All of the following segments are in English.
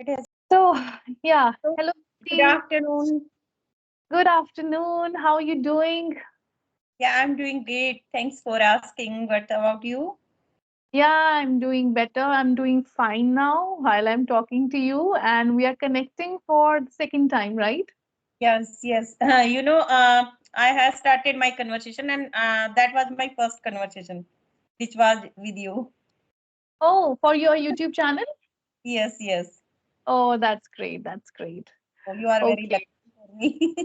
It has. So, yeah, So, hello, good Steve. afternoon. Good afternoon. How are you doing? Yeah, I'm doing great. Thanks for asking. What about you? Yeah, I'm doing better. I'm doing fine now while I'm talking to you, and we are connecting for the second time, right? Yes, yes. I have started my conversation, and that was my first conversation, which was with you. Oh, for your YouTube channel? Yes, yes. Oh, that's great. That's great. So you are very Okay. lucky for me.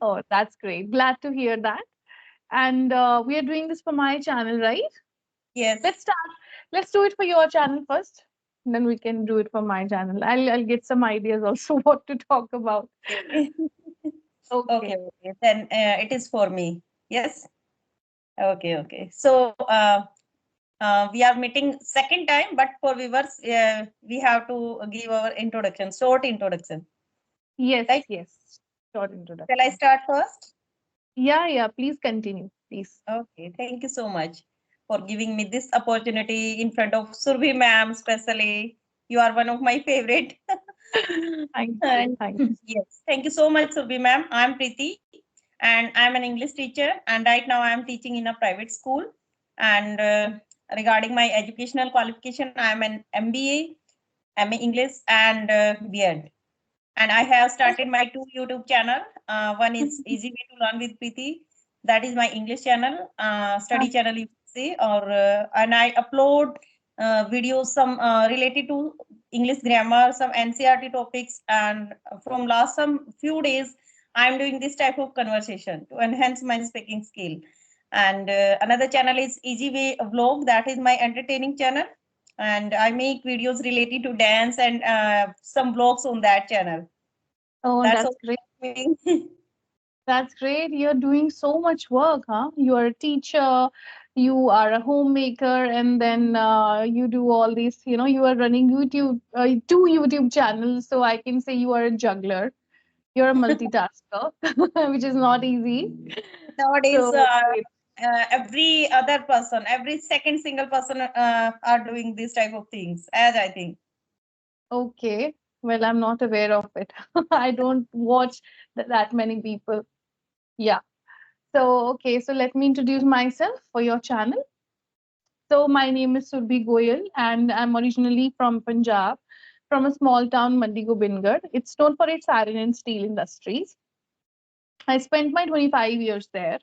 Oh, that's great. Glad to hear that. And we are doing this for my channel, right? Let's Yes. start. Let's do it for your channel first. Then we can do it for my channel. I'll get some ideas also what to talk about. Okay. Okay. Okay. Okay. Then it is for me. Yes. Okay. Okay. So we are meeting second time, but for viewers, we have to give our introduction, short introduction. Yes, Right? yes. Short Shall I introduction. start first? Yeah, yeah. Please continue, please. Okay, thank you so much for giving me this opportunity in front of Surbhi ma'am, especially. You are one of my favorite. Thank you. And Thank you. yes, thank you so much, Surbhi ma'am. I'm Preeti and I'm an English teacher. And right now I'm teaching in a private school. And regarding my educational qualification, I'm an MBA, MA English, and B.Ed. And I have started my two YouTube channel. One is Easy Way to Learn with Preeti. That is my English channel, study channel you can say, or and I upload videos some related to English grammar, some NCRT topics, and from last some few days, I'm doing this type of conversation to enhance my speaking skill. And another channel is Easy Way Vlog. That is my entertaining channel, and I make videos related to dance and some vlogs on that channel. Oh, That's that's all great. I'm doing. That's great. You're doing so much work, huh? You are a teacher, you are a homemaker, and then you do all these, you are running YouTube, two YouTube channels. So I can say you are a juggler. You're a multitasker, which is not easy. Nowadays, So great. every other person, every second single person are doing this type of things, as I think. Okay. Well, I'm not aware of it. I don't watch that many people. Yeah. So, okay. So, let me introduce myself for your channel. So, my name is Surbhi Goyal, and I'm originally from Punjab, from a small town, Mandi Gobindgarh. It's known for its iron and steel industries. I spent my 25 years there,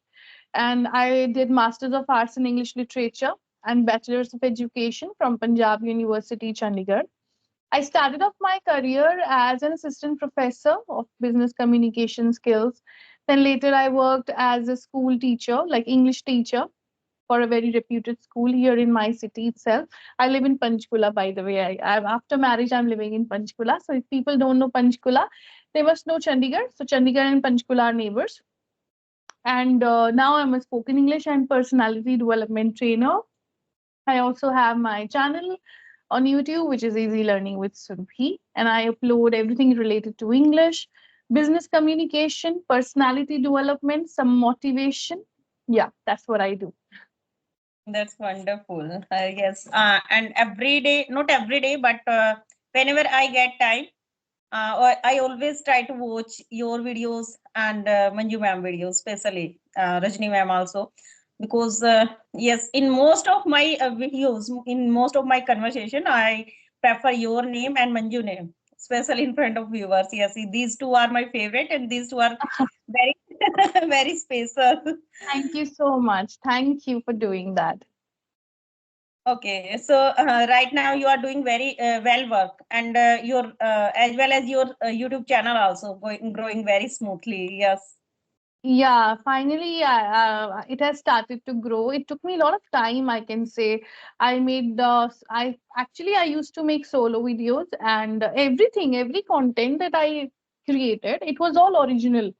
and I did Masters of Arts in English Literature and Bachelor's of Education from Punjab University, Chandigarh. I started off my career as an assistant professor of business communication skills. Then later I worked as a school teacher, like English teacher for a very reputed school here in my city itself. I live in Panchkula, by the way. After marriage, I'm living in Panchkula. So if people don't know Panchkula, they must know Chandigarh. So Chandigarh and Panchkula are neighbors. And now I'm a spoken English and personality development trainer. I also have my channel on YouTube, which is Easy Learning with Surbhi, and I upload everything related to English, business communication, personality development, some motivation. Yeah, that's what I do. That's wonderful. Yes, and every day, not every day, but whenever I get time, I always try to watch your videos and Manju ma'am videos, especially Rajni ma'am also, because yes, in most of my videos, in most of my conversation, I prefer your name and Manju name, especially in front of viewers. Yes, these two are my favorite, and these two are very very special. Thank you so much. Thank you for doing that. Okay, so right now you are doing very well work, and your as well as your YouTube channel also going growing very smoothly. Yes. Yeah, finally, it has started to grow. It took me a lot of time, I can say. I used to make solo videos and every content that I created, it was all original.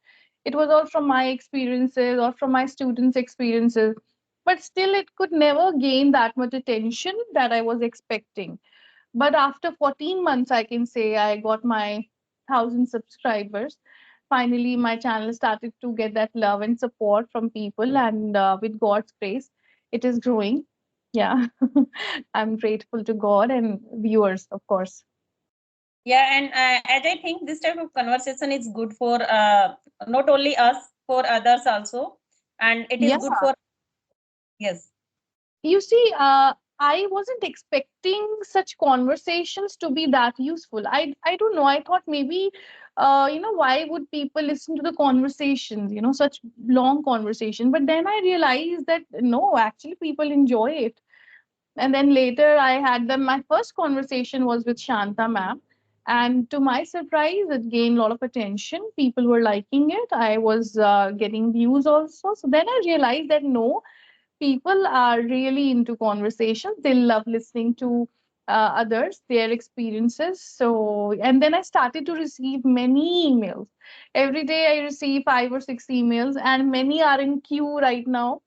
It was all from my experiences or from my students' experiences. But still, it could never gain that much attention that I was expecting. But after 14 months, I can say I got my 1,000 subscribers. Finally, my channel started to get that love and support from people, and with God's grace, it is growing. Yeah, I'm grateful to God and viewers, of course. Yeah, and as I think this type of conversation is good for not only us, for others also, and it is Yeah. good for, yes. You see, I wasn't expecting such conversations to be that useful. I don't know. I thought maybe, why would people listen to the conversations, such long conversation? But then I realized that no, actually people enjoy it. And then later I had them. My first conversation was with Shanta ma'am. And to my surprise, it gained a lot of attention. People were liking it. I was getting views also. So then I realized that no, people are really into conversations. They love listening to others, their experiences. So, and then I started to receive many emails. Every day I receive 5 or 6 emails, and many are in queue right now.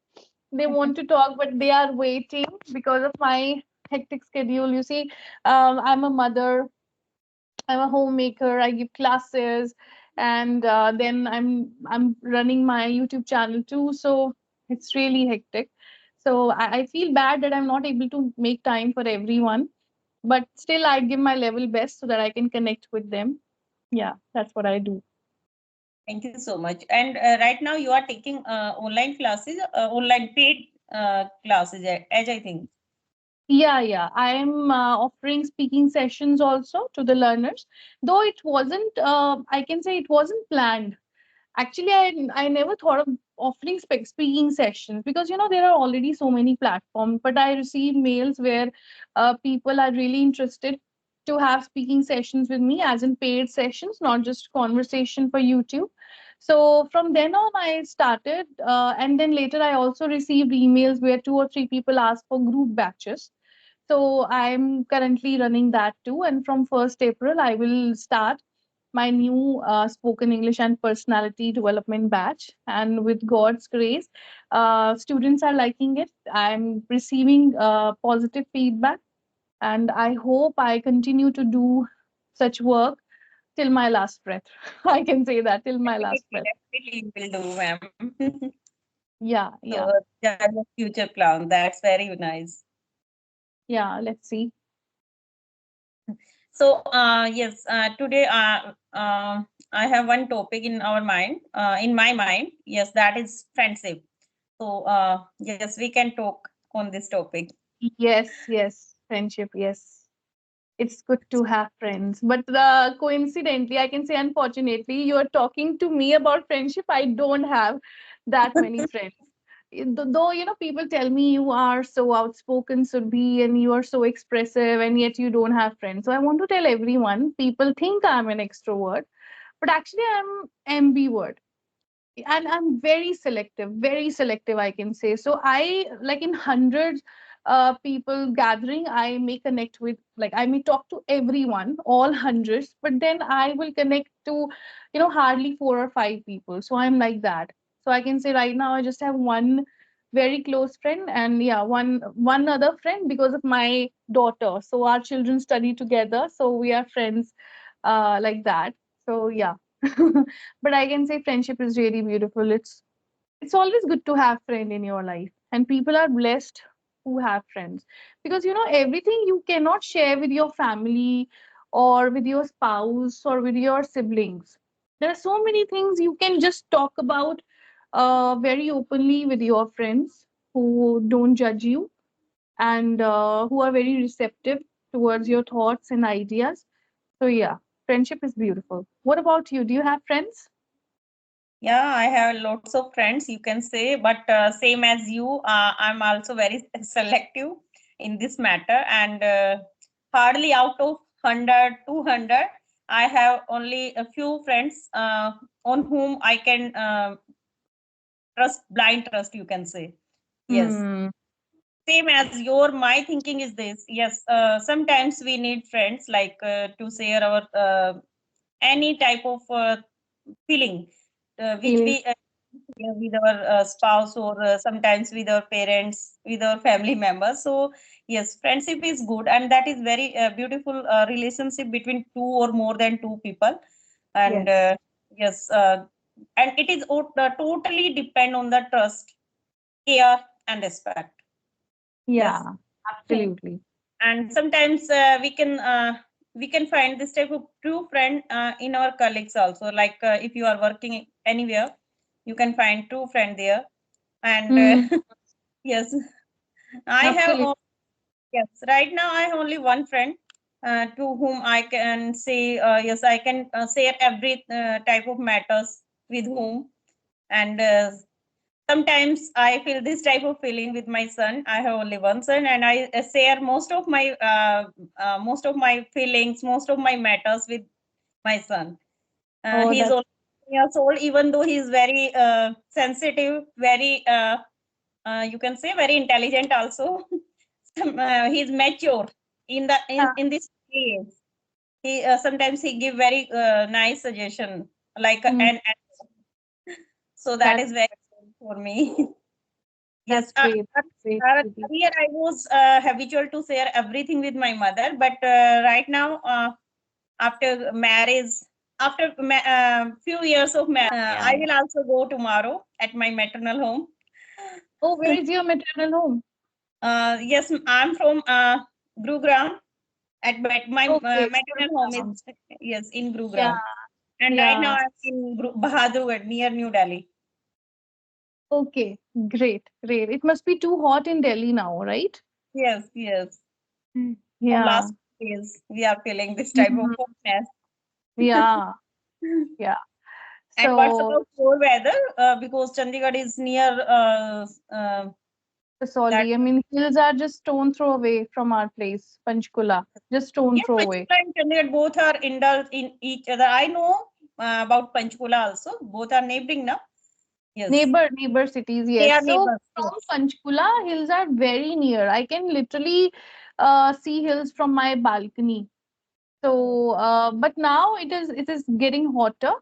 They want to talk, but they are waiting because of my hectic schedule. You see, I'm a mother, I'm a homemaker. I give classes, and then I'm running my YouTube channel too. So it's really hectic. So I feel bad that I'm not able to make time for everyone, but still I give my level best so that I can connect with them. Yeah, that's what I do. Thank you so much. And right now you are taking online classes, online paid classes, as I think. Yeah, yeah. I'm offering speaking sessions also to the learners, though it wasn't. I can say it wasn't planned. Actually, I never thought of offering speaking sessions because there are already so many platforms. But I receive mails where people are really interested to have speaking sessions with me, as in paid sessions, not just conversation for YouTube. So from then on, I started, and then later I also received emails where 2 or 3 people asked for group batches. So I'm currently running that too, and from 1st April, I will start my new spoken English and personality development batch. And with God's grace, students are liking it. I'm receiving positive feedback, and I hope I continue to do such work till my last breath. I can say that till my last Definitely, breath. definitely you will do, ma'am. Yeah, So yeah, that's the future plan. That's very nice. yeah. Let's see. So yes, today I have one topic in our mind, in my mind. Yes, that is friendship. So yes, we can talk on this topic. Yes, yes. Friendship. Yes. It's good to have friends. But coincidentally, I can say unfortunately, you're talking to me about friendship. I don't have that many friends. Though, people tell me you are so outspoken, Surbhi, and you are so expressive, and yet you don't have friends. So I want to tell everyone, people think I'm an extrovert, but actually I'm ambivert, and I'm very selective, I can say. So I, like, in hundreds people gathering, I may connect with, like, I may talk to everyone, all hundreds, but then I will connect to hardly 4 or 5 people. So I'm like that. So I can say right now I just have one very close friend, and yeah, one other friend because of my daughter. So our children study together, so we are friends like that. So yeah. But I can say friendship is really beautiful. It's always good to have friend in your life, and people are blessed who have friends, because everything you cannot share with your family or with your spouse or with your siblings. There are so many things you can just talk about very openly with your friends who don't judge you, and who are very receptive towards your thoughts and ideas. So yeah, friendship is beautiful. What about you? Do you have friends? Yeah, I have lots of friends, you can say, but same as you, I'm also very selective in this matter. And hardly out of 100, 200, I have only a few friends on whom I can trust, blind trust, you can say. Yes. Hmm. Same as your, my thinking is this. Yes, sometimes we need friends like to share our any type of feeling which Feeling. we with our spouse, or sometimes with our parents, with our family members. So yes, friendship is good, and that is very beautiful relationship between two or more than two people. And Yes. yes, and it is totally depend on the trust, care, and respect. Yes. Yeah, absolutely. And sometimes we can we can find this type of true friend in our colleagues also. Like if you are working anywhere, you can find true friend there. And Hmm. yes, I have Absolutely. yes, right now I have only one friend to whom I can say yes, I can share every type of matters with whom. And sometimes I feel this type of feeling with my son. I have only one son, and I share most of my feelings, most of my matters with my son. Oh, He's that's only years old, even though he's very sensitive, very you can say very intelligent also. He's mature in the yeah, in this age. He sometimes he give very nice suggestion like hmm, so that that's is very good for me. Yes, that's great. Great, Preeti. earlier I was habitual to share everything with my mother, but right now, after marriage, after few years of I Yeah. will also go tomorrow at my maternal home. Oh, where is your maternal home? Yes, I'm from Gurugram. My Okay, maternal home Gurgaon. is yes in Yeah, Gurugram, and right now yeah. I'm in Bahadurgarh near New Delhi. Okay, great, great. It must be too hot in Delhi now, right? Yes, yes. Mm. From Yeah. last days, we are feeling this type of Mhm. hotness. Yeah, yeah. And what's about So, your weather? Because Chandigarh is near that. sorry, I mean, hills are just stone throw away from our place, Panchkula. Just stone Yes, throw away. Panchkula and Chandigarh both are indulged in each other. I know about Panchkula also. Both are neighboring now. Yes, Neighbor cities, they are yes. So neighbors. from Yes. Panchkula, hills are very near. I can literally see hills from my balcony. Oh, So, but now it is getting hotter,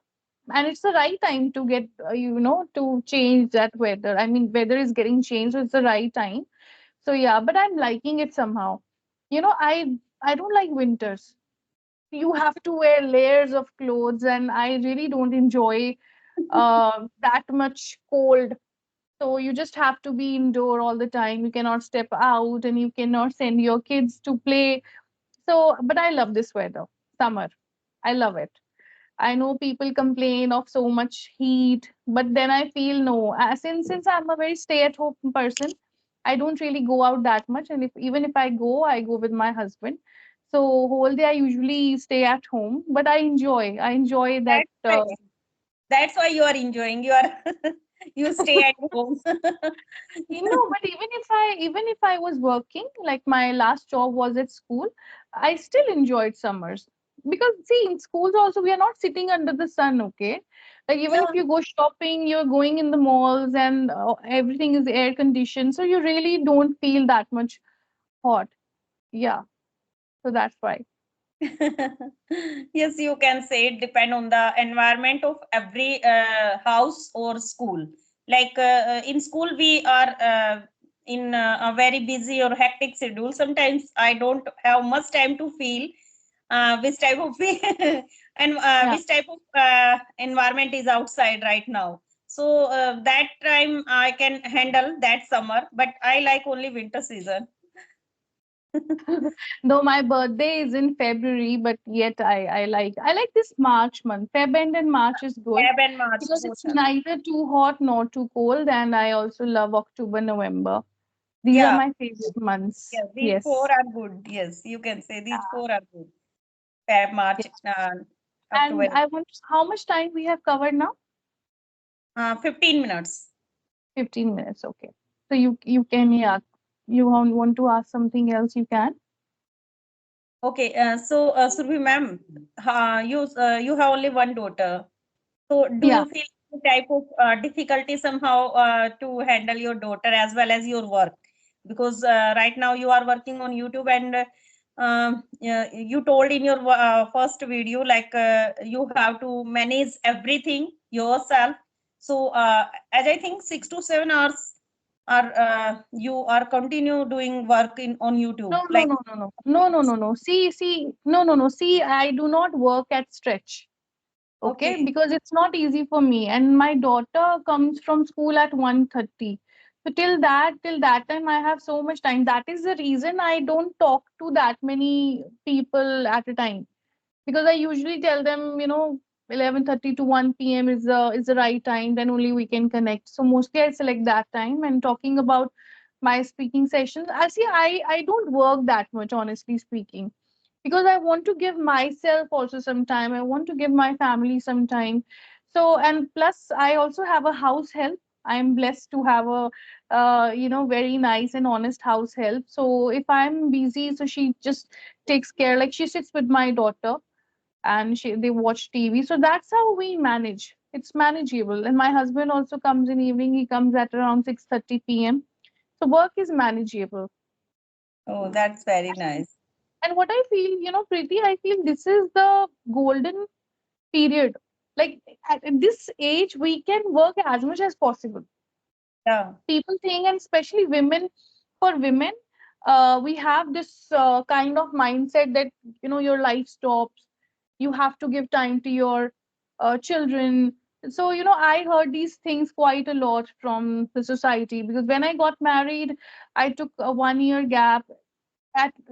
and it's the right time to get to change that weather. I mean, weather is getting changed, so it's the right time. So yeah, but I'm liking it somehow. I don't like winters. You have to wear layers of clothes, and I really don't enjoy that much cold. So you just have to be indoor all the time. You cannot step out, and you cannot send your kids to play. So, but I love this weather, summer. I love it. I know people complain of so much heat, but then I feel no. Since I'm a very stay-at-home person, I don't really go out that much, and if even if I go with my husband. So whole day I usually stay at home, but I enjoy that. that's why. That's why you are enjoying. You are you stay at home. But even if I was working, like my last job was at school, I still enjoyed summers. Because see, in schools also we are not sitting under the sun, okay? Like even if Yeah. you go shopping, you're going in the malls and everything is air conditioned, so you really don't feel that much hot. Yeah, so that's why. Yes, you can say it depend on the environment of every house or school. Like in school, we are in a very busy or hectic schedule. Sometimes I don't have much time to feel which type of and Yeah. which type of environment is outside right now. So that time I can handle that summer, but I like only winter season. Though my birthday is in February, but yet I like this March month. Feb end and March is good Feb and March because both it's are. neither too hot nor too cold, and I also love October, November. These are Yeah. my favorite months. Yes, these four Yes. are good. Yes, you can say these Yeah, four are good. Feb, March, yes. up to And I want how much time we have covered now? 15 minutes. 15 minutes. Okay. So you can, yeah, you want to ask something else, you can. Okay, so Surbhi ma'am, you have only one daughter. So do Yeah. you feel any type of difficulty somehow to handle your daughter as well as your work? Because right now you are working on YouTube and yeah, you told in your first video like you have to manage everything yourself. So as I think 6 to 7 hours are you are continue doing work in on YouTube No, no, like no, no, no. No, no, no, no. See, no, no, no. See, I do not work at stretch. Okay, okay. because it's not easy for me, and my daughter comes from school at 1:30. So till that time, I have so much time. That is the reason I don't talk to that many people at a time, because I usually tell them, 11:30 to 1 p.m. is the right time. Then only we can connect. So mostly I select that time. And talking about my speaking sessions, I see I don't work that much, honestly speaking, because I want to give myself also some time. I want to give my family some time. So, and plus I also have a house help. I'm blessed to have a very nice and honest house help. So if I'm busy, so she just takes care. Like, she sits with my daughter and they watch TV. So that's how we manage. It's manageable. And my husband also comes in evening. He comes at around 6:30 p.m. So work is manageable. Oh, that's very nice. And what I feel, Preeti, I feel this is the golden period. Like, at this age, we can work as much as possible. Yeah. People think, and especially women, for women, we have this kind of mindset that, your life stops. You have to give time to your children. So, I heard these things quite a lot from the society, because when I got married, I took a 1 year gap.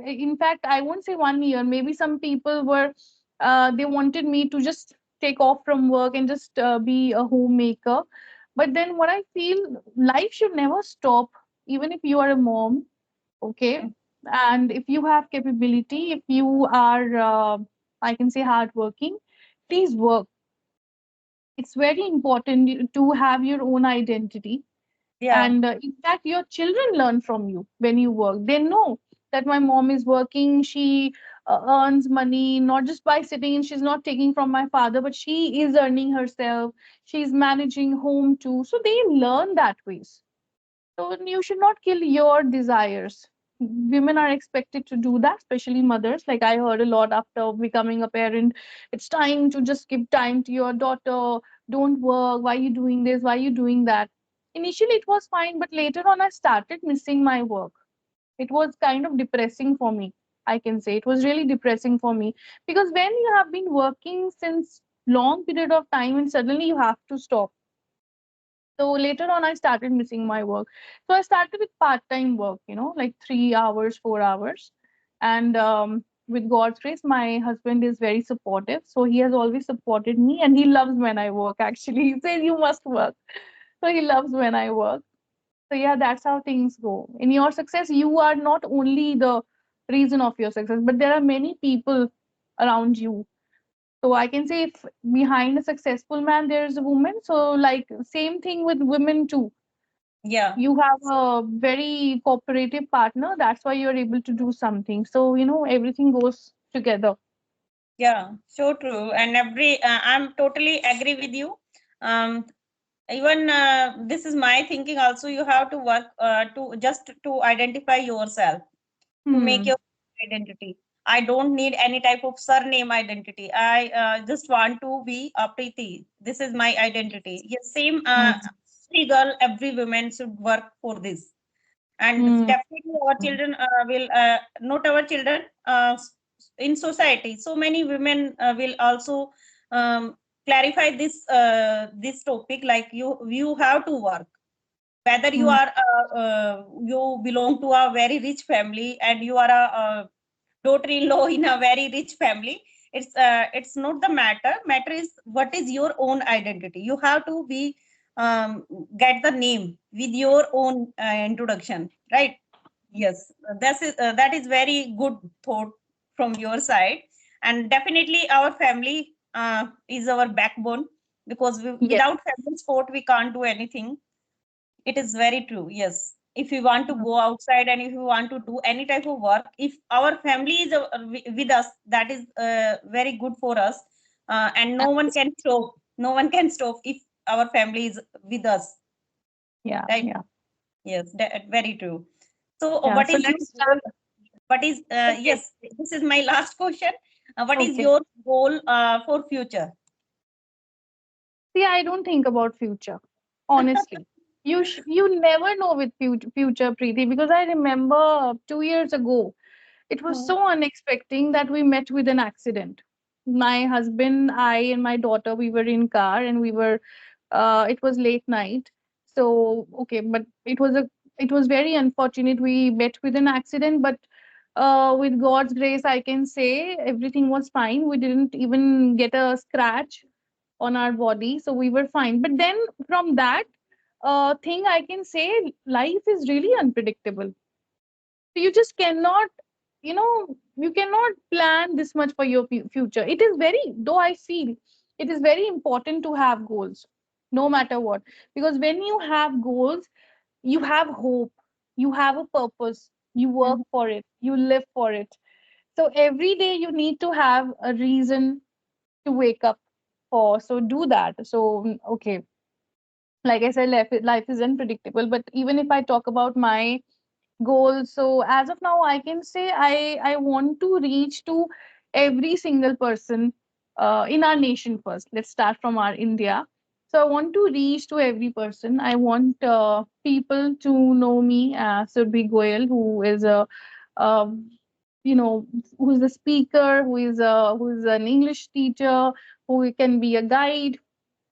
In fact, I won't say 1 year. Maybe some people were, they wanted me to just take off from work and just be a homemaker. But then what I feel, life should never stop, even if you are a mom. Okay. And if you have capability, if you are, I can say, hardworking, please work. It's very important to have your own identity. Yeah. And in fact, your children learn from you when you work. They know that my mom is working. She earns money not just by sitting, and she's not taking from my father, but she is earning herself. She's managing home too. So they learn that ways. So you should not kill your desires. Women are expected to do that, especially mothers. Like, I heard a lot after becoming a parent. It's time to just give time to your daughter. Don't work. Why are you doing this? Why are you doing that? Initially, it was fine, but later on, I started missing my work. It was kind of depressing for me. I can say it was really depressing for me, because when you have been working since long period of time and suddenly you have to stop. So later on, I started missing my work. So I started with part-time work, like 3 hours, 4 hours. And with God's grace, my husband is very supportive. So he has always supported me, and he loves when I work, actually. He says, you must work. So he loves when I work. So yeah, that's how things go. In your success, you are not only the reason of your success, but there are many people around you. So I can say, if behind a successful man there is a woman, so like same thing with women too. Yeah. You have a very cooperative partner. That's why you're able to do something. So everything goes together. Yeah. So true. And I'm totally agree with you. Um, even this is my thinking also. You have to work to identify yourself, to make Hmm. your identity. I don't need any type of surname identity. I just want to be a Preeti. This is my identity. Yes, same. Hmm. Every girl, every woman should work for this. And Hmm. definitely, our children will not our children in society. So many women will also um, clarify this topic. Like you have to work, whether you Hmm. are you belong to a very rich family and you are a daughter-in-law in a very rich family. It's not the matter. Matter is what is your own identity. You have to be um, get the name with your own introduction, right? Yes, that is very good thought from your side. And definitely our family is our backbone, because Yes. without family support we can't do anything. It is very true. Yes. If you want to Hmm. go outside and if you want to do any type of work, if our family is with us, that is very good for us. And no one can stop. No one can stop if our family is with us. Yeah. Right? Yeah. Yes. Very true. So, Yeah. what So is your let's goal? What is okay. yes? This is my last question. What is Okay. your goal for future? See, I don't think about future. Honestly, you never know with future, Preeti, because I remember 2 years ago, it was Hmm. so unexpected that we met with an accident. My husband, I, and my daughter, we were in car, and it was late night. So, okay, but it was a It was very unfortunate. We met with an accident, but with God's grace, I can say everything was fine. We didn't even get a scratch on our body, so we were fine. But then from that thing, I can say life is really unpredictable. So you just cannot, you cannot plan this much for your future. It is very, though I feel it is very important to have goals, no matter what, because when you have goals, you have hope, you have a purpose, you work Mhm. for it, you live for it. So every day you need to have a reason to wake up for. So do that. So okay, like I said, life is unpredictable. But even if I talk about my goals, so as of now I can say I want to reach to every single person in our nation. First, let's start from our India. So I want to reach to every person. I want people to know me as Surbhi Goyal, who is a um, you know who is a speaker, who is an English teacher, who can be a guide.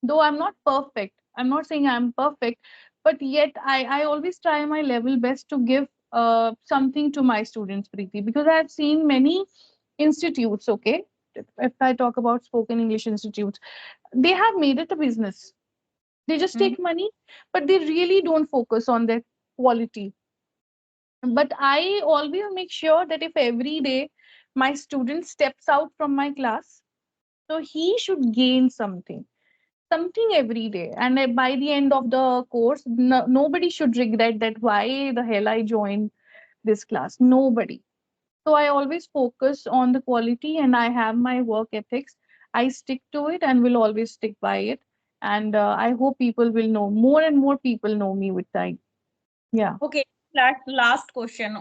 Though I'm not perfect, I'm not saying I'm perfect, but yet I always try my level best to give something to my students, Preeti, because I've seen many institutes, okay? If I talk about spoken English institutes, they have made it a business. They just Mhm. take money, but they really don't focus on their quality. But I always make sure that if every day my student steps out from my class, so he should gain something every day. And by the end of the course, nobody should regret that why the hell I joined this class. Nobody. So I always focus on the quality, and I have my work ethics. I stick to it and will always stick by it. And I hope people will know, more and more people know me with time. Yeah. Okay, last question.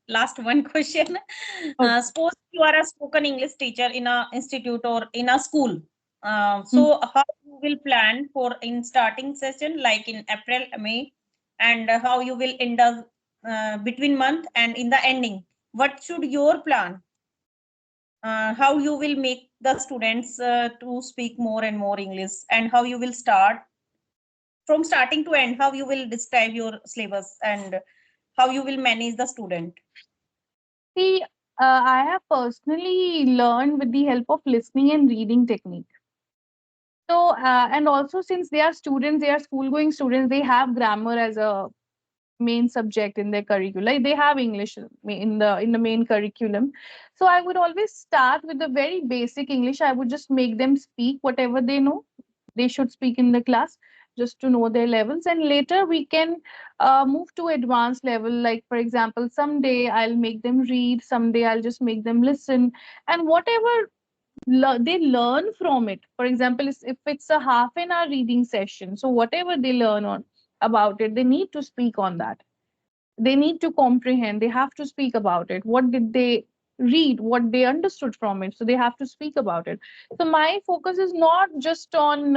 Last one question. Okay. Suppose you are a spoken English teacher in a institute or in a school. Hmm. So how you will plan for in starting session like in April, May, and how you will end up between month and in the ending? What should your plan? How you will make the students to speak more and more English, and how you will start from starting to end, how you will describe your syllabus and how you will manage the student. See, I have personally learned with the help of listening and reading technique. So, and also since they are students, they are school going students, they have grammar as a main subject in their curriculum. Like they have English in the main curriculum. So I would always start with the very basic English. I would just make them speak whatever they know. They should speak in the class just to know their levels, and later we can move to advanced level. Like for example, someday I'll make them read, someday I'll just make them listen, and whatever they learn from it. For example, if it's a half an hour reading session, so whatever they learn on about it, they need to speak on that. They need to comprehend, they have to speak about it. What did they read, what they understood from it, so they have to speak about it. So my focus is not just on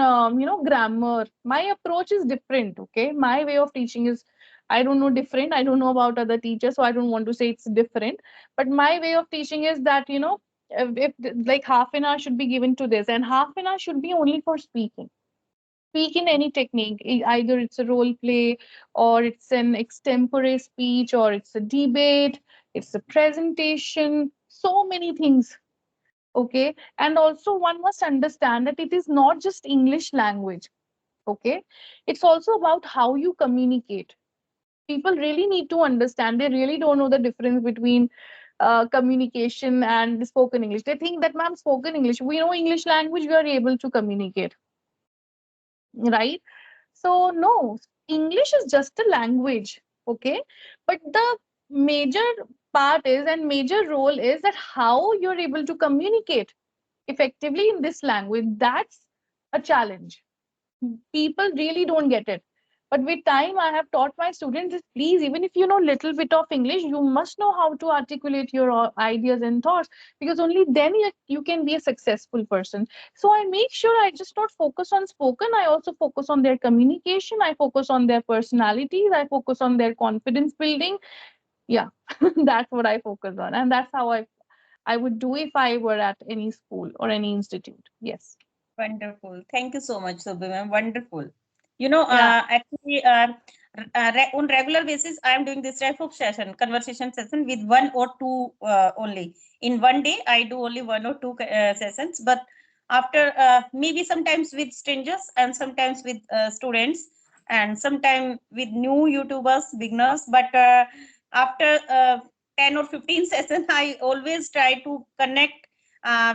grammar. My approach is different, okay? My way of teaching is, I don't know, different. I don't know about other teachers, so I don't want to say it's different. But my way of teaching is that, if like half an hour should be given to this, and half an hour should be only for speaking. Speak in any technique, either it's a role play, or it's an extempore speech, or it's a debate, it's a presentation, so many things. Okay. And also one must understand that it is not just English language. Okay. It's also about how you communicate. People really need to understand, they really don't know the difference between communication and spoken English. They think that, ma'am, spoken English, we know English language, we are able to communicate, right? So no, English is just a language, okay? But the major part is, and major role is, that how you're able to communicate effectively in this language. That's a challenge. People really don't get it. But with time, I have taught my students that please, even if you know little bit of English, you must know how to articulate your ideas and thoughts, because only then you can be a successful person. So I make sure I just not focus on spoken, I also focus on their communication, I focus on their personalities, I focus on their confidence building. Yeah, that's what I focus on. And that's how I would do if I were at any school or any institute. Yes. Wonderful. Thank you so much, Subhi ma'am. Wonderful. You know, Yeah. actually, on regular basis, I am doing this type of session, conversation session with one or two only. In one day, I do only one or two sessions, but after maybe sometimes with strangers and sometimes with students and sometimes with new YouTubers, beginners. But after 10 or 15 sessions, I always try to connect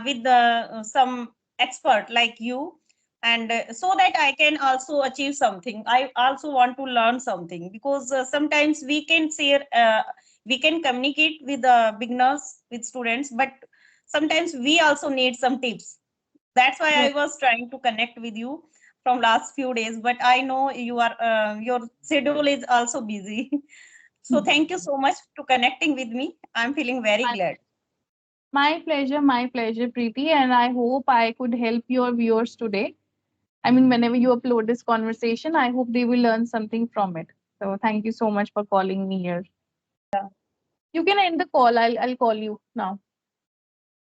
with the some expert like you, and so that I can also achieve something. I also want to learn something, because sometimes we can share, we can communicate with the beginners, with students, but sometimes we also need some tips. That's why I Yes. was trying to connect with you from last few days, but I know you are your schedule is also busy. So thank you so much to connecting with me. I'm feeling very glad. My pleasure, Preeti. And I hope I could help your viewers today. I mean, whenever you upload this conversation, I hope they will learn something from it. So thank you so much for calling me here. Yeah. You can end the call. I'll call you now.